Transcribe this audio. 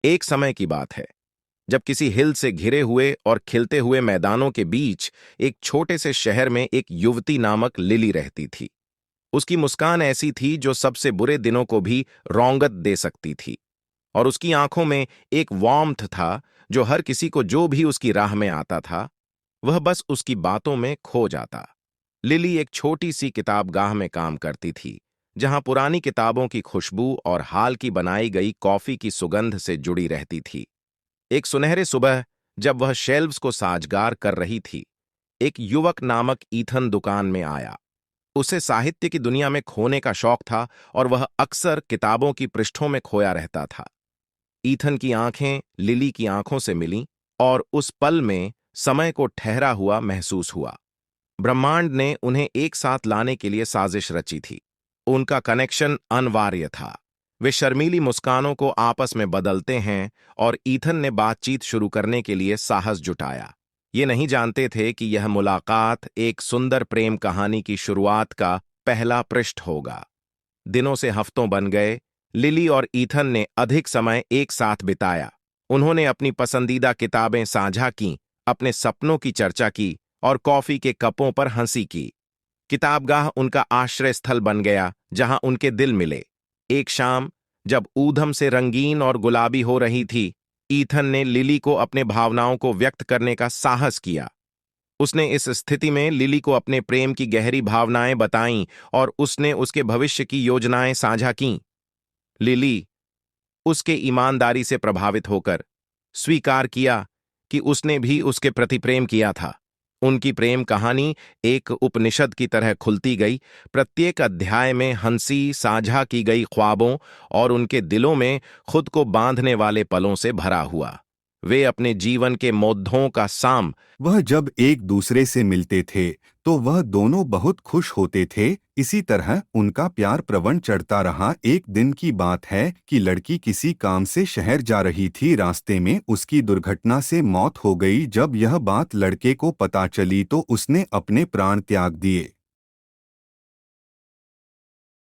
एक समय की बात है जब किसी हिल से घिरे हुए और खिलते हुए मैदानों के बीच एक छोटे से शहर में एक युवती नामक लिली रहती थी। उसकी मुस्कान ऐसी थी जो सबसे बुरे दिनों को भी रौंगत दे सकती थी, और उसकी आंखों में एक वार्मथ था जो हर किसी को जो भी उसकी राह में आता था वह बस उसकी बातों में खो जाता। लिली एक छोटी सी किताबगाह में काम करती थी, जहां पुरानी किताबों की खुशबू और हाल की बनाई गई कॉफी की सुगंध से जुड़ी रहती थी। एक सुनहरे सुबह जब वह शेल्व्स को साजगार कर रही थी, एक युवक नामक ईथन दुकान में आया। उसे साहित्य की दुनिया में खोने का शौक था और वह अक्सर किताबों की पृष्ठों में खोया रहता था। ईथन की आंखें लिली की आंखों से मिलीं और उस पल में समय को ठहरा हुआ महसूस हुआ। ब्रह्मांड ने उन्हें एक साथ लाने के लिए साजिश रची थी। उनका कनेक्शन अनिवार्य था। वे शर्मीली मुस्कानों को आपस में बदलते हैं और ईथन ने बातचीत शुरू करने के लिए साहस जुटाया। ये नहीं जानते थे कि यह मुलाकात एक सुंदर प्रेम कहानी की शुरुआत का पहला पृष्ठ होगा। दिनों से हफ्तों बन गए। लिली और ईथन ने अधिक समय एक साथ बिताया। उन्होंने अपनी पसंदीदा किताबें साझा कीं, अपने सपनों की चर्चा की और कॉफी के कपों पर हंसी की। किताबगाह उनका आश्रय स्थल बन गया जहां उनके दिल मिले। एक शाम जब ऊधम से रंगीन और गुलाबी हो रही थी, ईथन ने लिली को अपने भावनाओं को व्यक्त करने का साहस किया। उसने इस स्थिति में लिली को अपने प्रेम की गहरी भावनाएं बताईं और उसने उसके भविष्य की योजनाएं साझा कीं। लिली, उसके ईमानदारी से प्रभावित होकर, स्वीकार किया कि उसने भी उसके प्रति प्रेम किया था। उनकी प्रेम कहानी एक उपनिषद की तरह खुलती गई। प्रत्येक अध्याय में हंसी, साझा की गई ख्वाबों और उनके दिलों में खुद को बांधने वाले पलों से भरा हुआ। वे अपने जीवन के मोद्दों का साम। वह जब एक दूसरे से मिलते थे तो वह दोनों बहुत खुश होते थे। इसी तरह उनका प्यार प्रवण चढ़ता रहा। एक दिन की बात है कि लड़की किसी काम से शहर जा रही थी। रास्ते में उसकी दुर्घटना से मौत हो गई। जब यह बात लड़के को पता चली तो उसने अपने प्राण त्याग दिए।